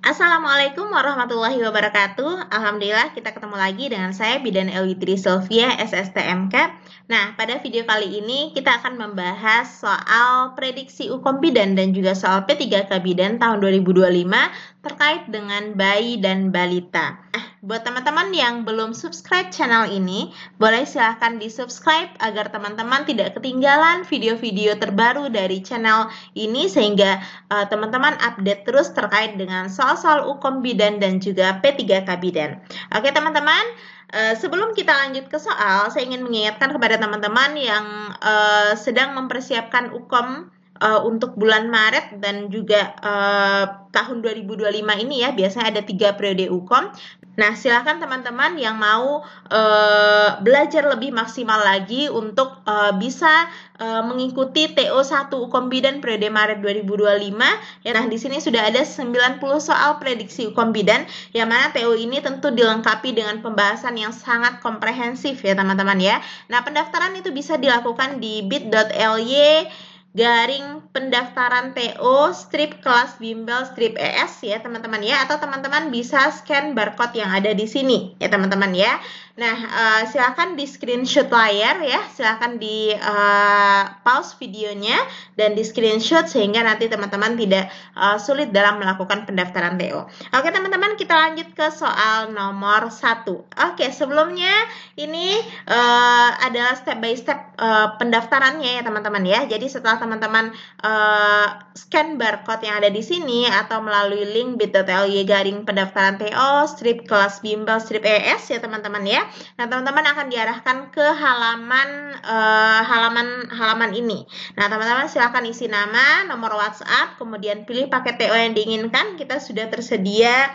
Assalamualaikum warahmatullahi wabarakatuh. Alhamdulillah kita ketemu lagi dengan saya Bidan Elwitri Sylvia SSTMK. Nah, pada video kali ini kita akan membahas soal prediksi UKOM Bidan dan juga soal P3K Bidan tahun 2025 terkait dengan bayi dan balita. Buat teman-teman yang belum subscribe channel ini, boleh silahkan di-subscribe agar teman-teman tidak ketinggalan video-video terbaru dari channel ini sehingga teman-teman update terus terkait dengan soal-soal UKOM Bidan dan juga P3K Bidan. Oke teman-teman, sebelum kita lanjut ke soal, saya ingin mengingatkan kepada teman-teman yang sedang mempersiapkan UKOM untuk bulan Maret dan juga tahun 2025 ini ya, biasanya ada 3 periode UKOM. Nah, silakan teman-teman yang mau belajar lebih maksimal lagi untuk bisa mengikuti TO1 UKOM Bidan periode Maret 2025. Ya, nah, di sini sudah ada 90 soal prediksi UKOM Bidan, yang mana TO ini tentu dilengkapi dengan pembahasan yang sangat komprehensif ya teman-teman ya. Nah, pendaftaran itu bisa dilakukan di bit.ly pendaftaran TO strip kelas bimbel strip ES ya teman-teman ya, atau teman-teman bisa scan barcode yang ada di sini ya teman-teman ya. Nah, silakan di screenshot layar ya, silakan di pause videonya dan di screenshot sehingga nanti teman-teman tidak sulit dalam melakukan pendaftaran TO. Oke teman-teman, kita lanjut ke soal nomor 1. Oke, sebelumnya ini adalah step by step pendaftarannya ya teman-teman ya. Jadi setelah teman-teman scan barcode yang ada di sini atau melalui link bit.ly pendaftaran TO strip kelas bimbel strip ES ya teman-teman ya. Nah, teman-teman akan diarahkan ke halaman ini. Nah, teman-teman silakan isi nama, nomor WhatsApp, kemudian pilih paket TO yang diinginkan. Kita sudah tersedia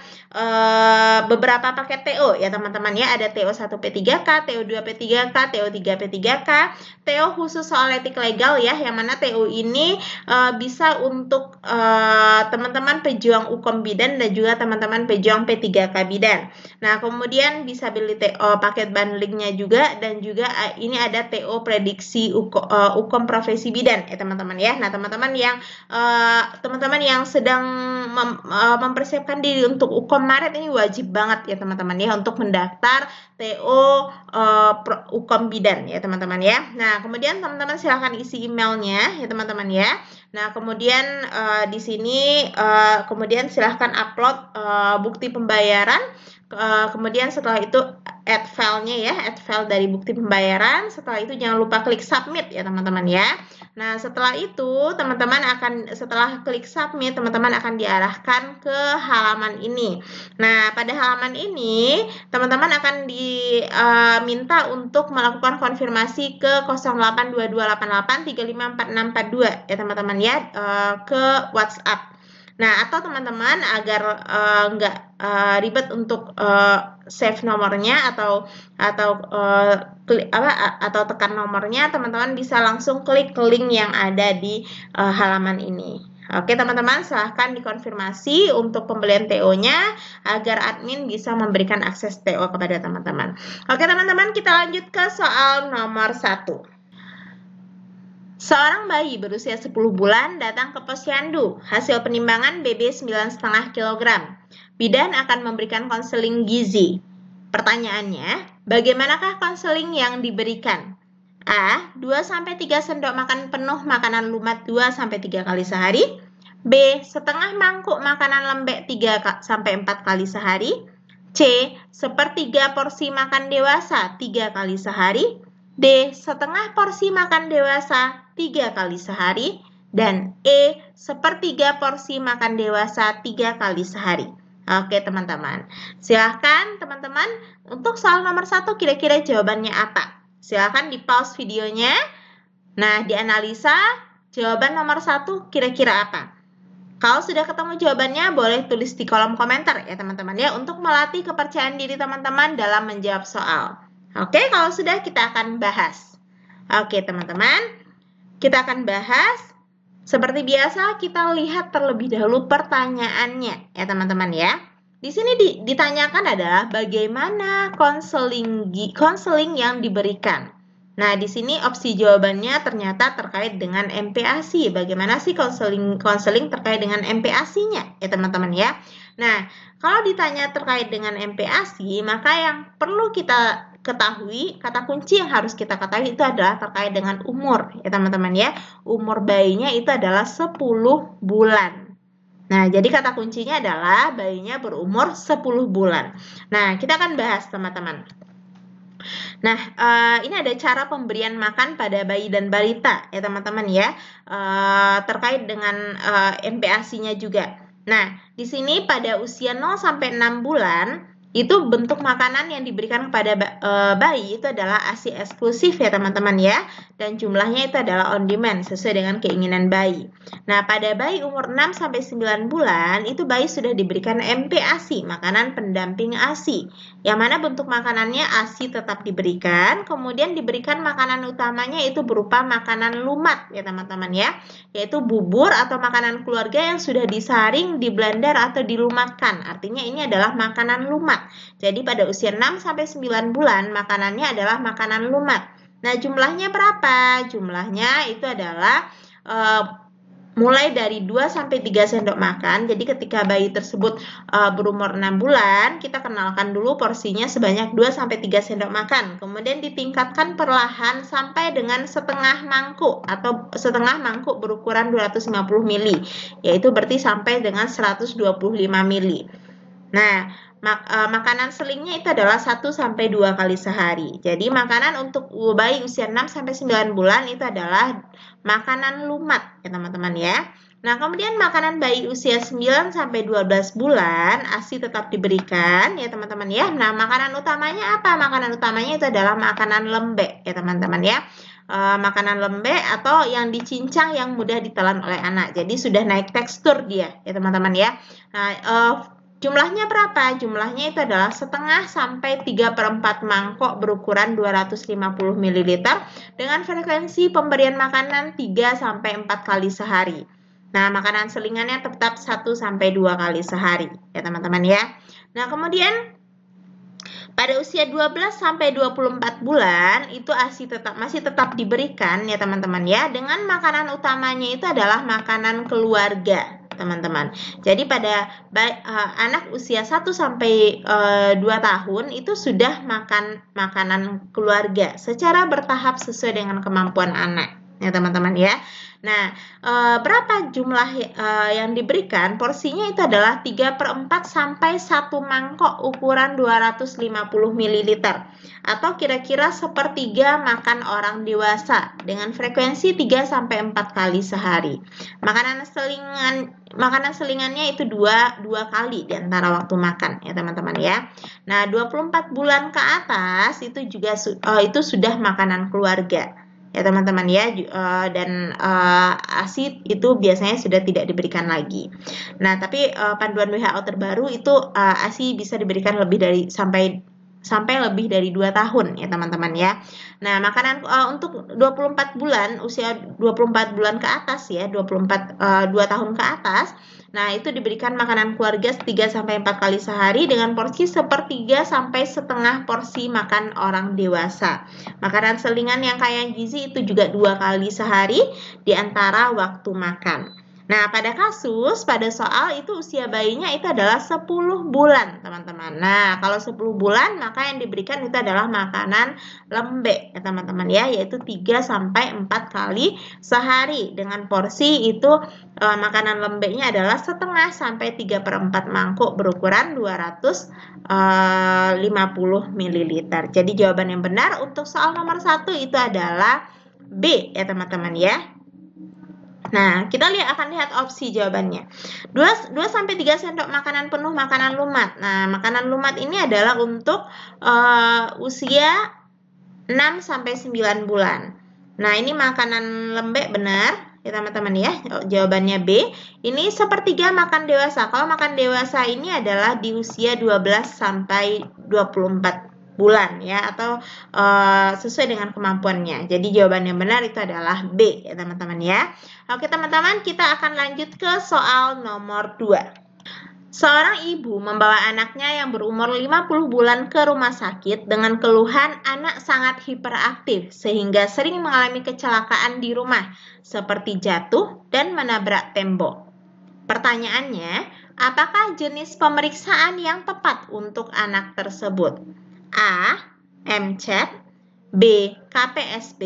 beberapa paket TO ya teman-teman ya. Ada TO1 P3K, TO2 P3K, TO3 P3K, TO khusus soal etik legal ya, yang mana TO ini bisa untuk teman-teman pejuang UKOM Bidan dan juga teman-teman pejuang P3K Bidan. Nah, kemudian bisa pilih TO paket bundlingnya juga, dan juga ini ada TO prediksi UKOM profesi bidan ya teman-teman ya. Nah, teman-teman yang sedang mempersiapkan diri untuk UKOM Maret ini wajib banget ya teman-teman ya untuk mendaftar TO UKOM Bidan ya teman-teman ya. Nah, kemudian teman-teman silahkan isi emailnya ya teman-teman ya. Nah, kemudian di sini kemudian silahkan upload bukti pembayaran. Kemudian setelah itu add filenya ya, add file dari bukti pembayaran. Setelah itu jangan lupa klik submit ya teman-teman ya. Nah, setelah itu setelah klik submit, teman-teman akan diarahkan ke halaman ini. Nah, pada halaman ini teman-teman akan diminta untuk melakukan konfirmasi ke 082288354642 ya teman-teman ya, ke WhatsApp. Nah, atau teman-teman agar nggak ribet untuk save nomornya atau tekan nomornya, teman-teman bisa langsung klik link yang ada di halaman ini. Oke teman-teman, silahkan dikonfirmasi untuk pembelian TO-nya agar admin bisa memberikan akses TO kepada teman-teman. Oke teman-teman, kita lanjut ke soal nomor 1. Seorang bayi berusia 10 bulan datang ke posyandu. Hasil penimbangan BB 9,5 kg. Bidan akan memberikan konseling gizi. Pertanyaannya, bagaimanakah konseling yang diberikan? A. 2-3 sendok makan penuh makanan lumat 2-3 kali sehari. B. Setengah mangkuk makanan lembek 3-4 kali sehari. C. Sepertiga porsi makan dewasa 3 kali sehari. D. Setengah porsi makan dewasa 3 kali sehari. Dan E. Sepertiga porsi makan dewasa 3 kali sehari. Oke teman-teman, silahkan teman-teman untuk soal nomor 1 kira-kira jawabannya apa? Silahkan di pause videonya. Nah, dianalisa jawaban nomor 1 kira-kira apa? Kalau sudah ketemu jawabannya, boleh tulis di kolom komentar ya teman-teman ya, untuk melatih kepercayaan diri teman-teman dalam menjawab soal. Oke, kalau sudah kita akan bahas. Oke teman-teman, kita akan bahas. Seperti biasa, kita lihat terlebih dahulu pertanyaannya ya teman-teman ya. Di sini ditanyakan adalah bagaimana konseling yang diberikan. Nah, di sini opsi jawabannya ternyata terkait dengan MPASI. Bagaimana sih konseling terkait dengan MPASI-nya ya teman-teman ya. Nah, kalau ditanya terkait dengan MPASI, maka yang perlu kita ketahui, kata kunci yang harus kita ketahui itu adalah terkait dengan umur ya teman-teman ya. Umur bayinya itu adalah 10 bulan. Nah, jadi kata kuncinya adalah bayinya berumur 10 bulan. Nah, kita akan bahas teman-teman. Nah, ini ada cara pemberian makan pada bayi dan balita ya teman-teman ya, terkait dengan MPASI-nya juga. Nah, di sini pada usia 0 sampai 6 bulan, itu bentuk makanan yang diberikan kepada bayi itu adalah ASI eksklusif ya teman-teman ya, dan jumlahnya itu adalah on demand sesuai dengan keinginan bayi. Nah, pada bayi umur 6 sampai 9 bulan, itu bayi sudah diberikan MPASI, makanan pendamping ASI, yang mana bentuk makanannya ASI tetap diberikan, kemudian diberikan makanan utamanya itu berupa makanan lumat ya teman-teman ya, yaitu bubur atau makanan keluarga yang sudah disaring, diblender atau dilumatkan. Artinya ini adalah makanan lumat. Jadi pada usia 6 sampai 9 bulan makanannya adalah makanan lumat. Nah, jumlahnya berapa? Jumlahnya itu adalah mulai dari 2 sampai 3 sendok makan. Jadi ketika bayi tersebut berumur 6 bulan, kita kenalkan dulu porsinya sebanyak 2 sampai 3 sendok makan. Kemudian ditingkatkan perlahan sampai dengan setengah mangkuk atau setengah mangkuk berukuran 250 ml, yaitu berarti sampai dengan 125 ml. Nah, makanan selingnya itu adalah 1 sampai 2 kali sehari. Jadi makanan untuk bayi usia 6 sampai 9 bulan itu adalah makanan lumat ya teman-teman ya. Nah, kemudian makanan bayi usia 9 sampai 12 bulan ASI tetap diberikan ya teman-teman ya. Nah, makanan utamanya apa? Makanan utamanya itu adalah makanan lembek ya teman-teman ya. Makanan lembek atau yang dicincang yang mudah ditelan oleh anak. Jadi sudah naik tekstur dia ya teman-teman ya. Nah, jumlahnya berapa? Jumlahnya itu adalah setengah sampai 3/4 mangkok berukuran 250 ml dengan frekuensi pemberian makanan 3 sampai 4 kali sehari. Nah, makanan selingannya tetap 1 sampai 2 kali sehari ya teman-teman ya. Nah, kemudian pada usia 12 sampai 24 bulan itu ASI masih tetap diberikan ya teman-teman ya, dengan makanan utamanya itu adalah makanan keluarga teman-teman. Jadi pada anak usia 1 sampai 2 tahun itu sudah makan makanan keluarga secara bertahap sesuai dengan kemampuan anak ya teman-teman ya. Nah, berapa jumlah yang diberikan? Porsinya itu adalah 3/4 sampai 1 mangkok ukuran 250 ml atau kira-kira sepertiga makan orang dewasa dengan frekuensi 3 sampai 4 kali sehari. Makanan selingannya itu dua kali di antara waktu makan ya teman-teman ya. Nah, 24 bulan ke atas itu juga itu sudah makanan keluarga ya teman-teman ya, dan ASI itu biasanya sudah tidak diberikan lagi. Nah, tapi panduan WHO terbaru itu ASI bisa diberikan lebih dari sampai lebih dari 2 tahun ya teman-teman ya. Nah, makanan untuk 24 bulan, usia 24 bulan ke atas ya, 2 tahun ke atas. Nah, itu diberikan makanan keluarga 3 sampai 4 kali sehari dengan porsi sepertiga sampai setengah porsi makan orang dewasa. Makanan selingan yang kaya gizi itu juga 2 kali sehari di antara waktu makan. Nah, pada soal itu usia bayinya itu adalah 10 bulan, teman-teman. Nah, kalau 10 bulan, maka yang diberikan itu adalah makanan lembek, ya, teman-teman ya, yaitu 3 sampai 4 kali sehari dengan porsi itu makanan lembeknya adalah setengah sampai 3/4 mangkuk berukuran 250 ml. Jadi jawaban yang benar untuk soal nomor 1 itu adalah B ya, teman-teman ya. Nah, kita akan lihat opsi jawabannya. 2 sampai 3 sendok makanan penuh makanan lumat. Nah, makanan lumat ini adalah untuk usia 6 sampai 9 bulan. Nah, ini makanan lembek benar ya teman-teman ya. Jawabannya B. Ini sepertiga makan dewasa. Kalau makan dewasa ini adalah di usia 12 sampai 24 bulan ya, atau sesuai dengan kemampuannya. Jadi jawaban yang benar itu adalah B ya teman-teman ya. Oke teman-teman, kita akan lanjut ke soal nomor 2. Seorang ibu membawa anaknya yang berumur 50 bulan ke rumah sakit dengan keluhan anak sangat hiperaktif sehingga sering mengalami kecelakaan di rumah seperti jatuh dan menabrak tembok. Pertanyaannya, apakah jenis pemeriksaan yang tepat untuk anak tersebut? A. MCAT, B. KPSB,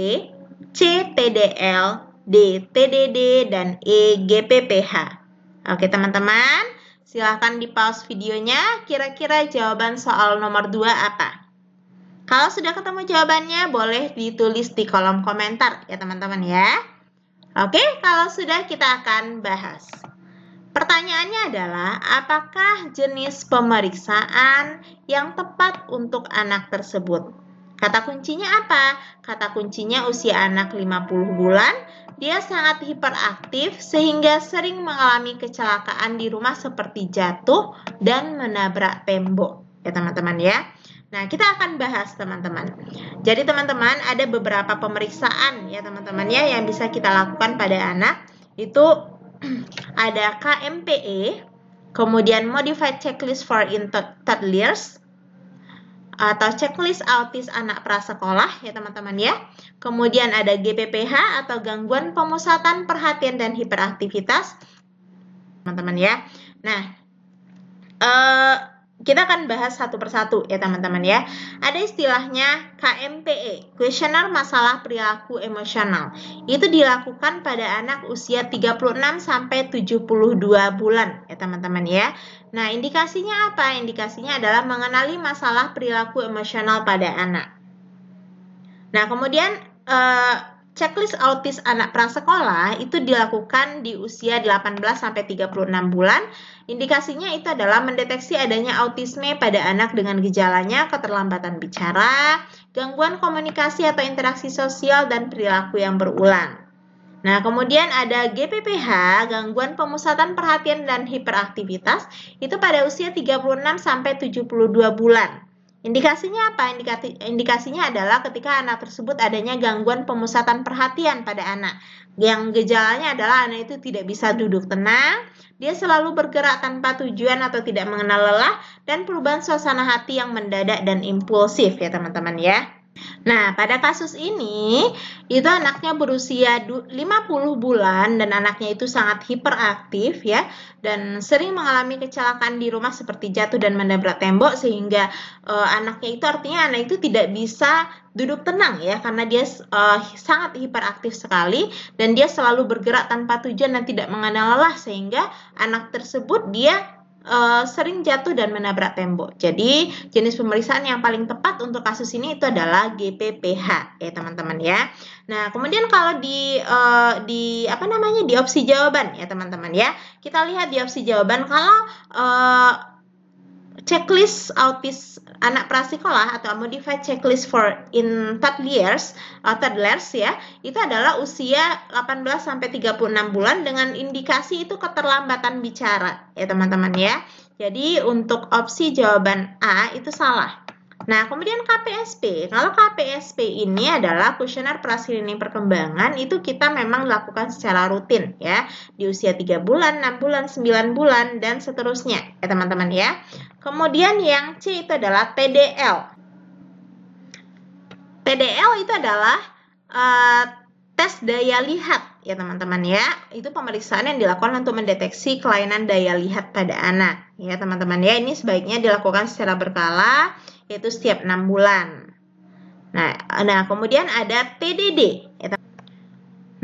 C. TDL, D. TDD, dan E. GPPH. Oke teman-teman, silahkan di pause videonya. Kira-kira jawaban soal nomor 2 apa? Kalau sudah ketemu jawabannya, boleh ditulis di kolom komentar ya teman-teman ya. Oke, kalau sudah kita akan bahas. Pertanyaannya adalah, apakah jenis pemeriksaan yang tepat untuk anak tersebut? Kata kuncinya apa? Kata kuncinya usia anak 50 bulan, dia sangat hiperaktif sehingga sering mengalami kecelakaan di rumah seperti jatuh dan menabrak tembok. Ya teman-teman ya. Nah, kita akan bahas teman-teman. Jadi teman-teman, ada beberapa pemeriksaan ya teman-teman ya yang bisa kita lakukan pada anak. Itu ada KMPE, kemudian Modified Checklist for Toddlers, atau checklist autis anak prasekolah ya teman-teman ya. Kemudian ada GPPH atau gangguan pemusatan perhatian dan hiperaktivitas teman-teman ya. Nah, kita akan bahas satu persatu ya teman-teman ya. Ada istilahnya KMPE, Kuesioner Masalah Perilaku Emosional. Itu dilakukan pada anak usia 36 sampai 72 bulan ya teman-teman ya. Nah, indikasinya apa? Indikasinya adalah mengenali masalah perilaku emosional pada anak. Nah, kemudian checklist autis anak prasekolah itu dilakukan di usia 18 sampai 36 bulan. Indikasinya itu adalah mendeteksi adanya autisme pada anak dengan gejalanya keterlambatan bicara, gangguan komunikasi atau interaksi sosial, dan perilaku yang berulang. Nah, kemudian ada GPPH, gangguan pemusatan perhatian dan hiperaktivitas, itu pada usia 36 sampai 72 bulan. Indikasinya apa? Indikasinya adalah ketika anak tersebut adanya gangguan pemusatan perhatian pada anak. Yang gejalanya adalah anak itu tidak bisa duduk tenang, dia selalu bergerak tanpa tujuan atau tidak mengenal lelah, dan perubahan suasana hati yang mendadak dan impulsif ya teman-teman ya. Nah, pada kasus ini, itu anaknya berusia 50 bulan dan anaknya itu sangat hiperaktif ya, dan sering mengalami kecelakaan di rumah seperti jatuh dan menabrak tembok, sehingga anaknya itu artinya anak itu tidak bisa duduk tenang ya, karena dia sangat hiperaktif sekali dan dia selalu bergerak tanpa tujuan dan tidak mengenal lelah, sehingga anak tersebut dia sering jatuh dan menabrak tembok. Jadi jenis pemeriksaan yang paling tepat untuk kasus ini itu adalah GPPH ya teman-teman ya. Nah, kemudian kalau di opsi jawaban ya teman-teman ya, kita lihat di opsi jawaban kalau checklist autis anak prasekolah atau modified checklist for toddlers ya, itu adalah usia 18 sampai 36 bulan dengan indikasi itu keterlambatan bicara ya teman-teman ya. Jadi untuk opsi jawaban A itu salah. Nah, kemudian KPSP. Kalau KPSP ini adalah kuesioner pra-screening perkembangan, itu kita memang lakukan secara rutin ya, di usia 3 bulan, 6 bulan, 9 bulan, dan seterusnya ya teman-teman ya. Kemudian yang C itu adalah TDL. TDL itu adalah tes daya lihat ya teman-teman ya. Itu pemeriksaan yang dilakukan untuk mendeteksi kelainan daya lihat pada anak ya teman-teman ya. Ini sebaiknya dilakukan secara berkala, yaitu setiap 6 bulan. Nah, kemudian ada TDD.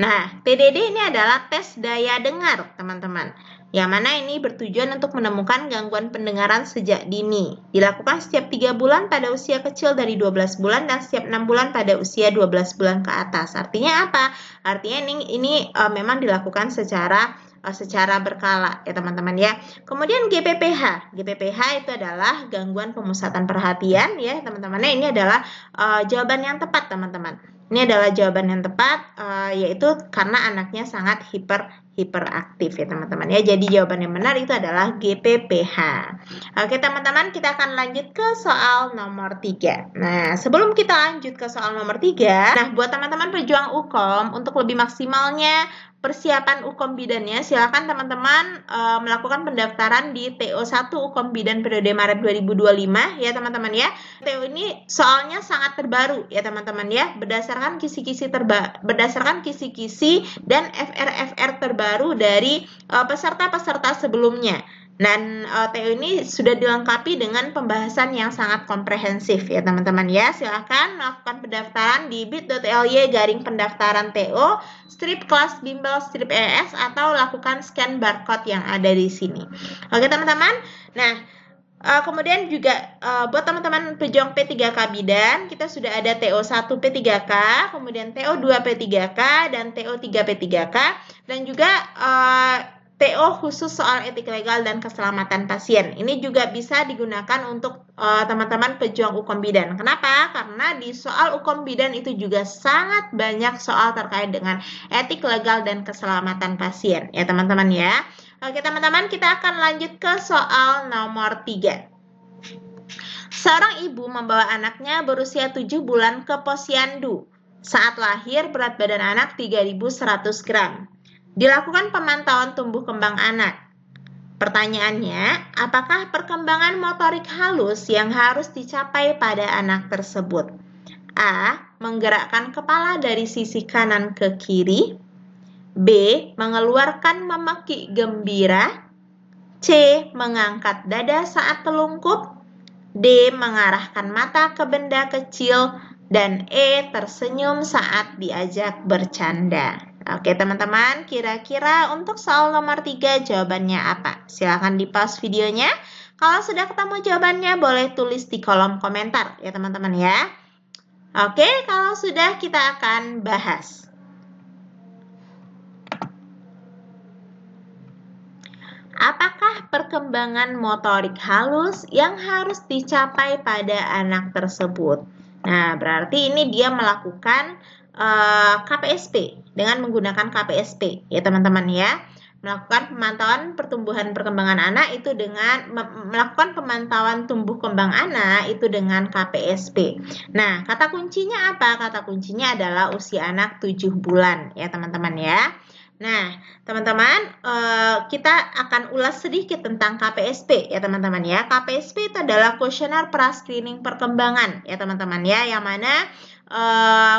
Nah, TDD ini adalah tes daya dengar, teman-teman. Yang mana ini bertujuan untuk menemukan gangguan pendengaran sejak dini. Dilakukan setiap 3 bulan pada usia kecil dari 12 bulan dan setiap 6 bulan pada usia 12 bulan ke atas. Artinya apa? Artinya ini memang dilakukan secara berkala ya teman-teman ya. Kemudian GPPH. GPPH itu adalah gangguan pemusatan perhatian ya teman-teman. Nah, ini adalah jawaban yang tepat teman-teman. Ini adalah jawaban yang tepat yaitu karena anaknya sangat hiperaktif ya teman-teman ya. Jadi jawaban yang benar itu adalah GPPH. Oke teman-teman, kita akan lanjut ke soal nomor 3. Nah, sebelum kita lanjut ke soal nomor 3, nah buat teman-teman pejuang UKOM, untuk lebih maksimalnya persiapan Ukom Bidannya, silakan teman-teman melakukan pendaftaran di TO1 Ukom Bidan periode Maret 2025 ya teman-teman ya. TO ini soalnya sangat terbaru ya teman-teman ya, berdasarkan kisi-kisi dan FR-FR terbaru dari peserta-peserta sebelumnya. Dan TO ini sudah dilengkapi dengan pembahasan yang sangat komprehensif ya teman-teman ya. Silahkan melakukan pendaftaran di bit.ly/pendaftaran TO, strip kelas bimbel strip ES, atau lakukan scan barcode yang ada di sini. Oke teman-teman. Nah, kemudian juga buat teman-teman pejuang P3K Bidan, kita sudah ada TO1 P3K, kemudian TO2 P3K, dan TO3 P3K, dan juga TO khusus soal etik legal dan keselamatan pasien. Ini juga bisa digunakan untuk teman-teman pejuang Ukom Bidan. Kenapa? Karena di soal Ukom Bidan itu juga sangat banyak soal terkait dengan etik legal dan keselamatan pasien. Ya teman-teman ya. Oke teman-teman, kita akan lanjut ke soal nomor 3. Seorang ibu membawa anaknya berusia 7 bulan ke posyandu. Saat lahir berat badan anak 3.100 gram. Dilakukan pemantauan tumbuh kembang anak. Pertanyaannya, apakah perkembangan motorik halus yang harus dicapai pada anak tersebut? A. Menggerakkan kepala dari sisi kanan ke kiri. B. Mengeluarkan memekik gembira. C. Mengangkat dada saat telungkup. D. Mengarahkan mata ke benda kecil. Dan E. Tersenyum saat diajak bercanda. Oke teman-teman, kira-kira untuk soal nomor 3 jawabannya apa? Silahkan di pause videonya. Kalau sudah ketemu jawabannya, boleh tulis di kolom komentar ya teman-teman ya. Oke, kalau sudah kita akan bahas. Apakah perkembangan motorik halus yang harus dicapai pada anak tersebut? Nah, berarti ini dia melakukan KPSP dengan menggunakan KPSP ya teman-teman ya. Melakukan pemantauan pertumbuhan perkembangan anak itu dengan melakukan pemantauan tumbuh kembang anak itu dengan KPSP. Nah, kata kuncinya apa? Kata kuncinya adalah usia anak 7 bulan ya teman-teman ya. Nah, teman-teman, kita akan ulas sedikit tentang KPSP ya teman-teman ya. KPSP itu adalah kuesioner pra-screening perkembangan ya teman-teman ya, yang mana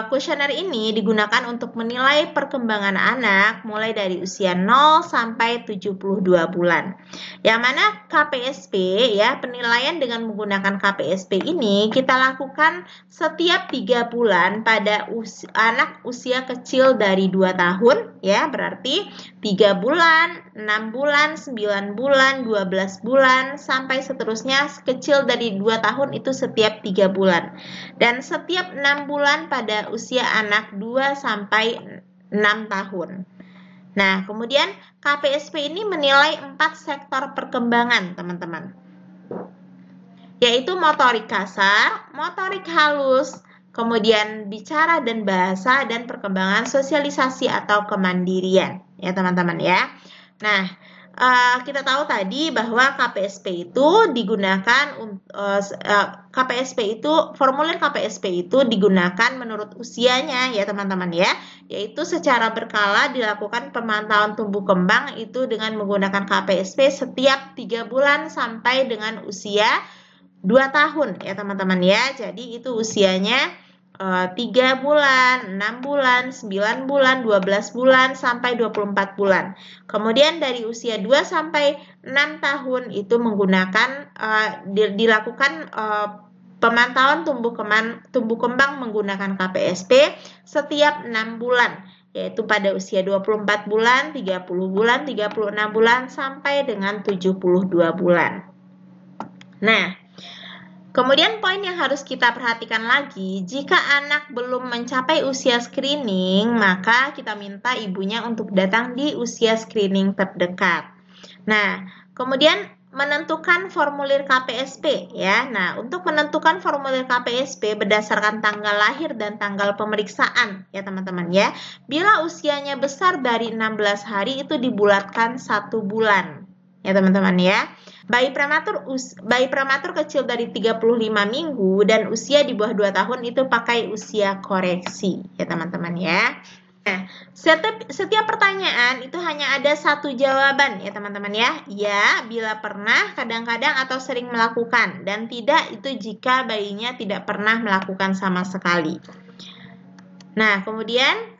kuesioner ini digunakan untuk menilai perkembangan anak mulai dari usia 0 sampai 72 bulan. Yang mana KPSP ya, penilaian dengan menggunakan KPSP ini kita lakukan setiap 3 bulan pada anak usia kecil dari 2 tahun ya, berarti 3 bulan, 6 bulan, 9 bulan, 12 bulan sampai seterusnya. Kecil dari 2 tahun itu setiap 3 bulan. Dan setiap 6 bulan pada usia anak 2 sampai 6 tahun. Nah, kemudian KPSP ini menilai 4 sektor perkembangan, teman-teman. Yaitu motorik kasar, motorik halus, kemudian bicara dan bahasa, dan perkembangan sosialisasi atau kemandirian. Ya, teman-teman ya. Nah, kita tahu tadi bahwa KPSP itu digunakan formulir KPSP itu digunakan menurut usianya ya teman-teman ya, yaitu secara berkala dilakukan pemantauan tumbuh kembang itu dengan menggunakan KPSP setiap 3 bulan sampai dengan usia 2 tahun ya teman-teman ya. Jadi itu usianya 3 bulan, 6 bulan, 9 bulan, 12 bulan, sampai 24 bulan. Kemudian dari usia 2 sampai 6 tahun itu menggunakan dilakukan pemantauan tumbuh kembang menggunakan KPSP setiap 6 bulan, yaitu pada usia 24 bulan, 30 bulan, 36 bulan, sampai dengan 72 bulan. Nah, kemudian poin yang harus kita perhatikan lagi, jika anak belum mencapai usia screening, maka kita minta ibunya untuk datang di usia screening terdekat. Nah, kemudian menentukan formulir KPSP ya. Nah, untuk menentukan formulir KPSP berdasarkan tanggal lahir dan tanggal pemeriksaan ya teman-teman ya. Bila usianya besar dari 16 hari itu dibulatkan 1 bulan ya teman-teman ya. Bayi prematur kecil dari 35 minggu dan usia di bawah 2 tahun itu pakai usia koreksi ya teman-teman ya. Setiap pertanyaan itu hanya ada satu jawaban ya teman-teman ya. Ya, bila pernah, kadang-kadang atau sering melakukan. Dan tidak itu jika bayinya tidak pernah melakukan sama sekali. Nah, kemudian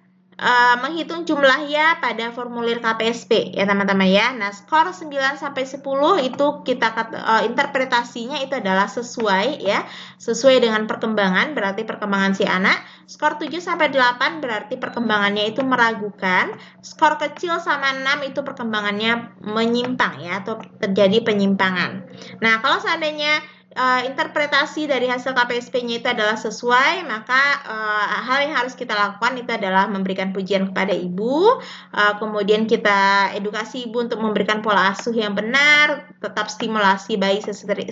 menghitung jumlah ya pada formulir KPSP ya teman-teman ya. Nah, skor 9 sampai 10 itu kita interpretasinya itu adalah sesuai ya, sesuai dengan perkembangan, berarti perkembangan si anak. Skor 7 sampai 8 berarti perkembangannya itu meragukan. Skor kecil sama 6 itu perkembangannya menyimpang ya, atau terjadi penyimpangan. Nah, kalau seandainya interpretasi dari hasil KPSP-nya itu adalah sesuai, maka hal yang harus kita lakukan itu adalah memberikan pujian kepada ibu, kemudian kita edukasi ibu untuk memberikan pola asuh yang benar, tetap stimulasi bayi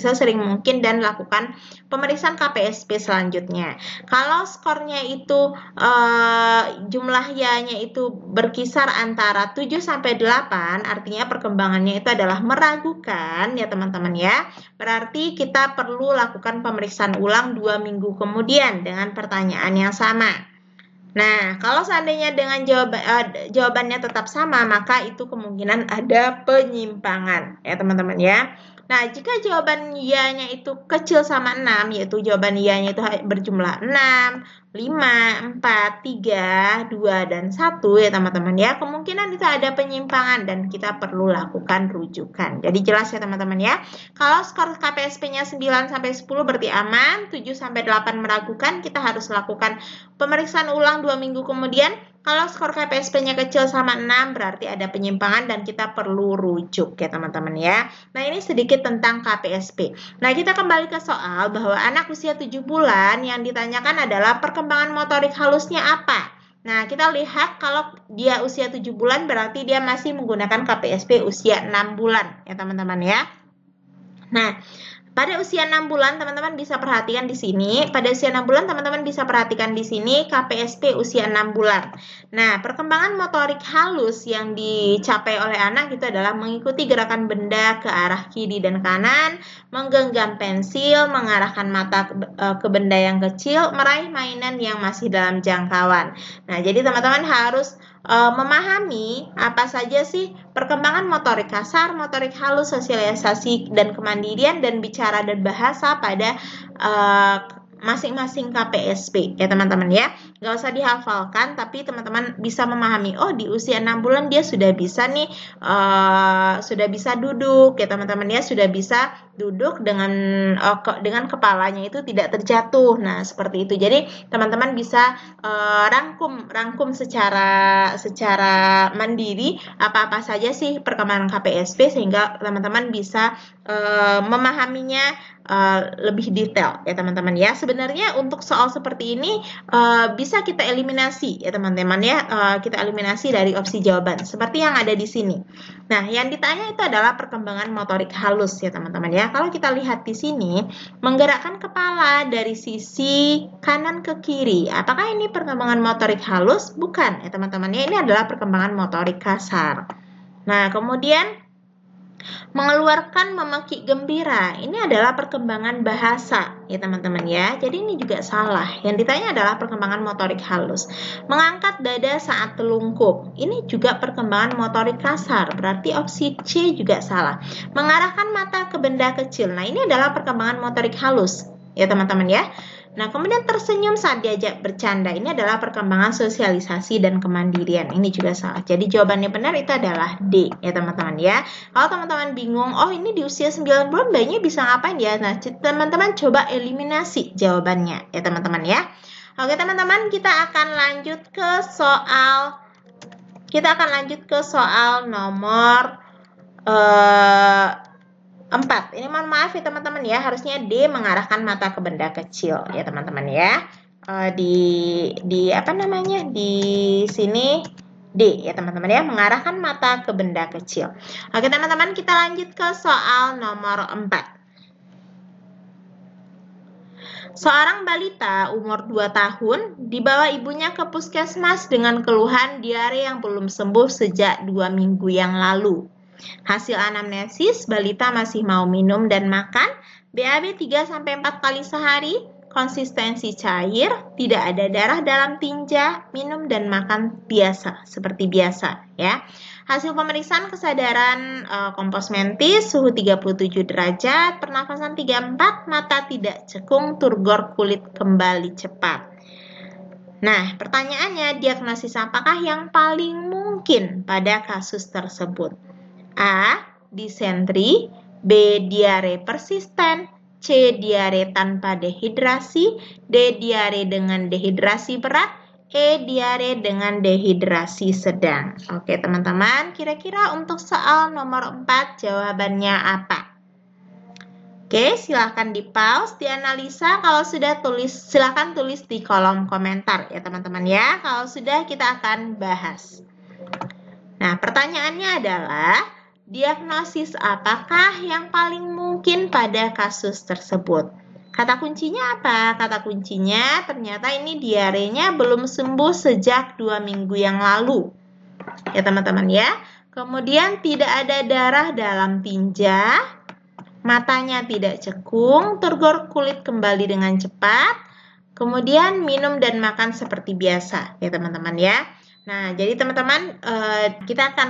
sesering mungkin, dan lakukan pemeriksaan KPSP selanjutnya. Kalau skornya itu jumlah ya-nya itu berkisar antara 7 sampai 8, artinya perkembangannya itu adalah meragukan ya teman-teman ya. Berarti kita perlu lakukan pemeriksaan ulang 2 minggu kemudian dengan pertanyaan yang sama. Nah, kalau seandainya dengan jawabannya tetap sama, maka itu kemungkinan ada penyimpangan ya teman-teman ya. Nah, jika jawaban iya-nya itu kecil sama 6, yaitu jawaban iya-nya itu berjumlah 6, 5, 4, 3, 2, dan 1 ya teman-teman ya, kemungkinan itu ada penyimpangan dan kita perlu lakukan rujukan. Jadi jelas ya teman-teman ya. Kalau skor KPSP-nya 9 sampai 10 berarti aman, 7 sampai 8 meragukan, kita harus lakukan pemeriksaan ulang 2 minggu kemudian. Kalau skor KPSP-nya kecil sama 6 berarti ada penyimpangan dan kita perlu rujuk ya teman-teman ya. Nah, ini sedikit tentang KPSP. Nah, kita kembali ke soal bahwa anak usia 7 bulan yang ditanyakan adalah perkembangan motorik halusnya apa. Nah, kita lihat kalau dia usia 7 bulan berarti dia masih menggunakan KPSP usia 6 bulan ya teman-teman ya. Nah, pada usia 6 bulan teman-teman bisa perhatikan di sini. Pada usia 6 bulan teman-teman bisa perhatikan di sini KPSP usia 6 bulan. Nah, perkembangan motorik halus yang dicapai oleh anak itu adalah mengikuti gerakan benda ke arah kiri dan kanan, menggenggam pensil, mengarahkan mata ke benda yang kecil, meraih mainan yang masih dalam jangkauan. Nah, jadi teman-teman harus memahami apa saja sih perkembangan motorik kasar, motorik halus, sosialisasi dan kemandirian, dan bicara dan bahasa pada masing-masing KPSP ya teman-teman ya. Nggak usah dihafalkan, tapi teman-teman bisa memahami, oh di usia 6 bulan dia sudah bisa nih, sudah bisa duduk ya teman-teman ya, sudah bisa duduk dengan kepalanya itu tidak terjatuh. Nah, seperti itu. Jadi teman-teman bisa rangkum secara mandiri apa-apa saja sih perkembangan KPSP sehingga teman-teman bisa memahaminya lebih detail ya teman-teman ya. Sebenarnya untuk soal seperti ini bisa kita eliminasi ya teman-teman ya, kita eliminasi dari opsi jawaban seperti yang ada di sini. Nah, yang ditanya itu adalah perkembangan motorik halus ya teman-teman ya. Kalau kita lihat di sini, menggerakkan kepala dari sisi kanan ke kiri, apakah ini perkembangan motorik halus? Bukan ya teman-teman ya, ini adalah perkembangan motorik kasar. Nah, kemudian mengeluarkan memekik gembira, ini adalah perkembangan bahasa ya teman-teman ya. Jadi ini juga salah. Yang ditanya adalah perkembangan motorik halus. Mengangkat dada saat telungkup, ini juga perkembangan motorik kasar, berarti opsi C juga salah. Mengarahkan mata ke benda kecil, nah ini adalah perkembangan motorik halus ya teman-teman ya. Nah, kemudian tersenyum saat diajak bercanda, ini adalah perkembangan sosialisasi dan kemandirian. Ini juga salah. Jadi jawabannya benar itu adalah D ya teman-teman ya. Kalau teman-teman bingung, oh ini di usia 9 bulan bayinya bisa ngapain ya? Nah, teman-teman coba eliminasi jawabannya ya teman-teman ya. Oke teman-teman, kita akan lanjut ke soal nomor 4. Ini mohon maaf ya teman-teman ya, harusnya D, mengarahkan mata ke benda kecil ya teman-teman ya. Di apa namanya? Di sini D ya teman-teman ya, mengarahkan mata ke benda kecil. Oke teman-teman, kita lanjut ke soal nomor 4. Seorang balita umur 2 tahun dibawa ibunya ke puskesmas dengan keluhan diare yang belum sembuh sejak 2 minggu yang lalu. Hasil anamnesis, balita masih mau minum dan makan, BAB 3-4 kali sehari, konsistensi cair, tidak ada darah dalam tinja, minum dan makan biasa, seperti biasa ya. Hasil pemeriksaan kesadaran kompos mentis, suhu 37 derajat, pernafasan 34, mata tidak cekung, turgor kulit kembali cepat. Nah, pertanyaannya, diagnosis apakah yang paling mungkin pada kasus tersebut? A. Disentri, B. Diare persisten, C. Diare tanpa dehidrasi, D. Diare dengan dehidrasi berat, E. Diare dengan dehidrasi sedang. Oke teman-teman, kira-kira untuk soal nomor 4 jawabannya apa? Oke, silahkan di pause, dianalisa. Kalau sudah silahkan tulis di kolom komentar ya teman-teman ya. Kalau sudah kita akan bahas. Nah, pertanyaannya adalah, diagnosis apakah yang paling mungkin pada kasus tersebut? Kata kuncinya apa? Kata kuncinya ternyata ini diarenya belum sembuh sejak 2 minggu yang lalu. Ya teman-teman ya. Kemudian tidak ada darah dalam tinja, matanya tidak cekung, turgor kulit kembali dengan cepat, kemudian minum dan makan seperti biasa ya teman-teman ya. Nah, jadi teman-teman kita akan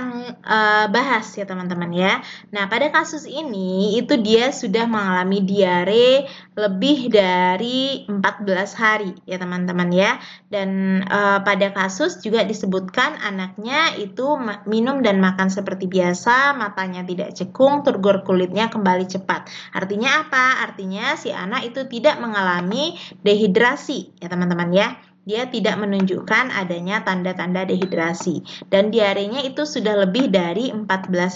bahas ya teman-teman ya. Nah, pada kasus ini itu dia sudah mengalami diare lebih dari 14 hari ya teman-teman ya. Dan pada kasus juga disebutkan anaknya itu minum dan makan seperti biasa, matanya tidak cekung, turgor kulitnya kembali cepat. Artinya apa? Artinya si anak itu tidak mengalami dehidrasi ya teman-teman ya. Dia tidak menunjukkan adanya tanda-tanda dehidrasi. Dan diarenya itu sudah lebih dari 14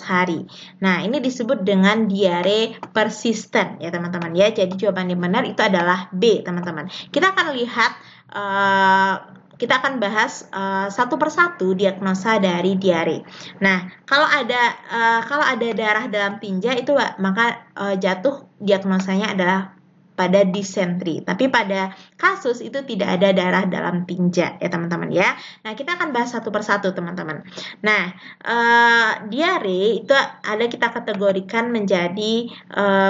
hari. Nah, ini disebut dengan diare persisten ya teman-teman ya. Jadi jawaban yang benar itu adalah B teman-teman. Kita akan lihat, kita akan bahas satu persatu diagnosa dari diare. Nah, kalau ada darah dalam tinja itu maka jatuh diagnosanya adalah pada disentri. Tapi pada kasus itu tidak ada darah dalam tinja ya teman-teman ya. Nah, kita akan bahas satu persatu teman-teman. Nah, diare itu ada kita kategorikan menjadi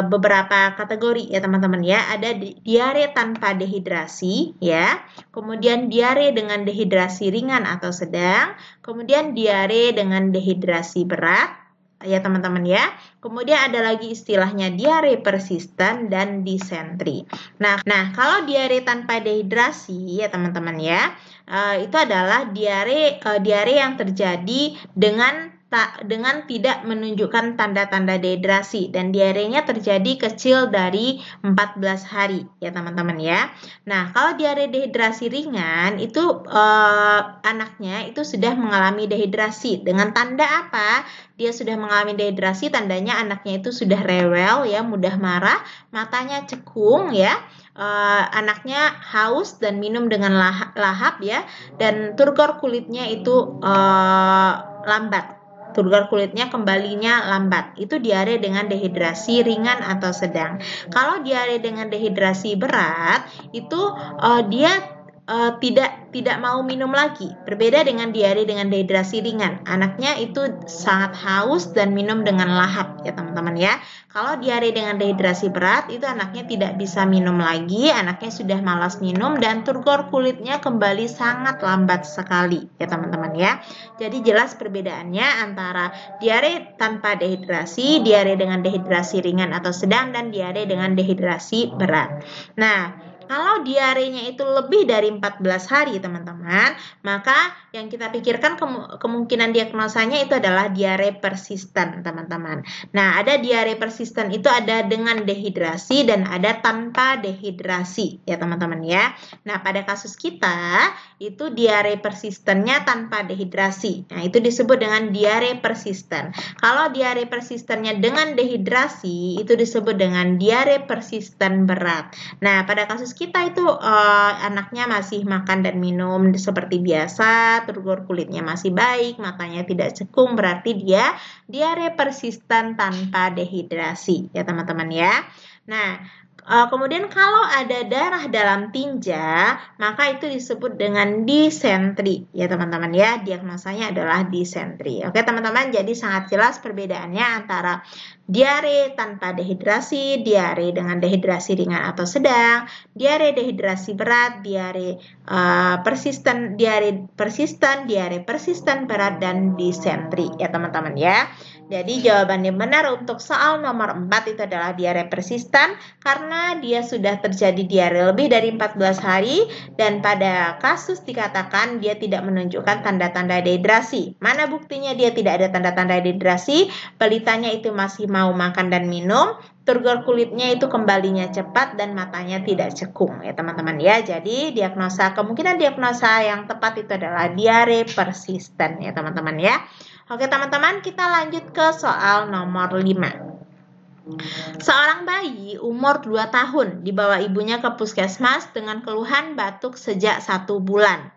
beberapa kategori ya teman-teman ya. Ada diare tanpa dehidrasi ya. Kemudian diare dengan dehidrasi ringan atau sedang. Kemudian diare dengan dehidrasi berat ya teman-teman ya. Kemudian ada lagi istilahnya diare persisten dan disentri. Nah kalau diare tanpa dehidrasi ya teman-teman ya, itu adalah diare yang terjadi dengan tidak menunjukkan tanda-tanda dehidrasi dan diarenya terjadi kecil dari 14 hari ya teman-teman ya. Nah, kalau diare dehidrasi ringan itu anaknya itu sudah mengalami dehidrasi. Dengan tanda apa? Dia sudah mengalami dehidrasi, tandanya anaknya itu sudah rewel ya, mudah marah, matanya cekung ya. Anaknya haus dan minum dengan lahap ya, dan turgor kulitnya itu lambat. Turgor kulitnya kembalinya lambat. Itu diare dengan dehidrasi ringan atau sedang. Kalau diare dengan dehidrasi berat, itu dia tidak mau minum lagi. Berbeda dengan diare dengan dehidrasi ringan. Anaknya itu sangat haus dan minum dengan lahap ya teman-teman ya. Kalau diare dengan dehidrasi berat itu anaknya tidak bisa minum lagi, anaknya sudah malas minum dan turgor kulitnya kembali sangat lambat sekali ya teman-teman ya. Jadi jelas perbedaannya antara diare tanpa dehidrasi, diare dengan dehidrasi ringan atau sedang, dan diare dengan dehidrasi berat. Nah, kalau diarenya itu lebih dari 14 hari teman-teman, maka yang kita pikirkan kemungkinan diagnosanya itu adalah diare persisten teman-teman. Nah, ada diare persisten itu ada dengan dehidrasi dan ada tanpa dehidrasi ya teman-teman ya. Nah, pada kasus kita itu diare persistennya tanpa dehidrasi. Nah, itu disebut dengan diare persisten. Kalau diare persistennya dengan dehidrasi itu disebut dengan diare persisten berat. Nah, pada kasus kita itu anaknya masih makan dan minum seperti biasa, turgor kulitnya masih baik, matanya tidak cekung, berarti dia diare persisten tanpa dehidrasi ya teman-teman ya. Nah, Kemudian kalau ada darah dalam tinja, maka itu disebut dengan disentri ya teman-teman ya. Diagnosanya adalah disentri. Oke teman-teman, jadi sangat jelas perbedaannya antara diare tanpa dehidrasi, diare dengan dehidrasi ringan atau sedang, diare dehidrasi berat, diare persisten, diare persisten berat, dan disentri ya teman-teman ya. Jadi jawaban yang benar untuk soal nomor 4 itu adalah diare persisten karena dia sudah terjadi diare lebih dari 14 hari dan pada kasus dikatakan dia tidak menunjukkan tanda-tanda dehidrasi. Mana buktinya dia tidak ada tanda-tanda dehidrasi? Balitanya itu masih mau makan dan minum, turgor kulitnya itu kembalinya cepat dan matanya tidak cekung ya teman-teman ya. Jadi kemungkinan diagnosa yang tepat itu adalah diare persisten ya teman-teman ya. Oke teman-teman, kita lanjut ke soal nomor 5. Seorang bayi umur 2 tahun dibawa ibunya ke puskesmas dengan keluhan batuk sejak 1 bulan.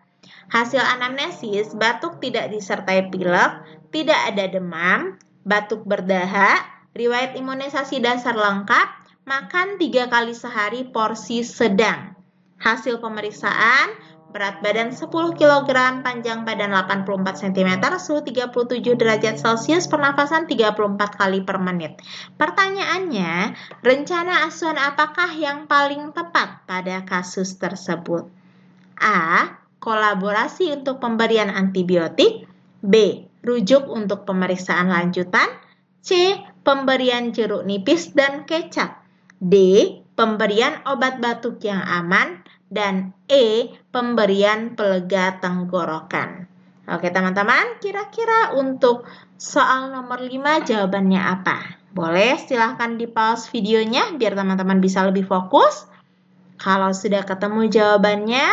Hasil anamnesis, batuk tidak disertai pilek, tidak ada demam, batuk berdahak, riwayat imunisasi dasar lengkap, makan 3 kali sehari porsi sedang. Hasil pemeriksaan, berat badan 10 kg, panjang badan 84 cm, suhu 37 derajat Celcius, pernafasan 34 kali per menit. Pertanyaannya, rencana asuhan apakah yang paling tepat pada kasus tersebut? A. Kolaborasi untuk pemberian antibiotik. B. Rujuk untuk pemeriksaan lanjutan. C. Pemberian jeruk nipis dan kecap. D. Pemberian obat batuk yang aman. Dan E. Pemberian pelega tenggorokan. Oke teman-teman, kira-kira untuk soal nomor 5 jawabannya apa? Boleh silahkan di pause videonya biar teman-teman bisa lebih fokus. Kalau sudah ketemu jawabannya,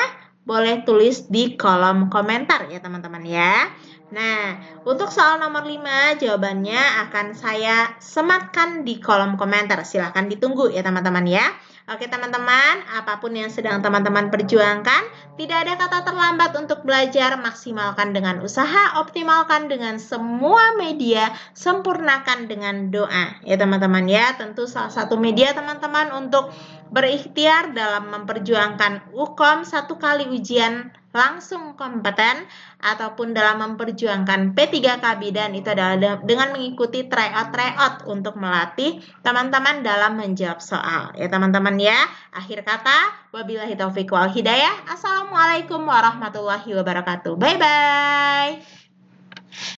boleh tulis di kolom komentar ya teman-teman ya. Nah, untuk soal nomor 5 jawabannya akan saya sematkan di kolom komentar. Silahkan ditunggu ya teman-teman ya. Oke teman-teman, apapun yang sedang teman-teman perjuangkan, tidak ada kata terlambat untuk belajar, maksimalkan dengan usaha, optimalkan dengan semua media, sempurnakan dengan doa. Ya teman-teman ya, tentu salah satu media teman-teman untuk berikhtiar dalam memperjuangkan UKOM 1 kali ujian langsung kompeten ataupun dalam memperjuangkan P3K Bidan itu adalah dengan mengikuti tryout untuk melatih teman-teman dalam menjawab soal. Ya teman-teman ya, akhir kata, wabillahi taufiq wal hidayah. Assalamualaikum warahmatullahi wabarakatuh. Bye-bye.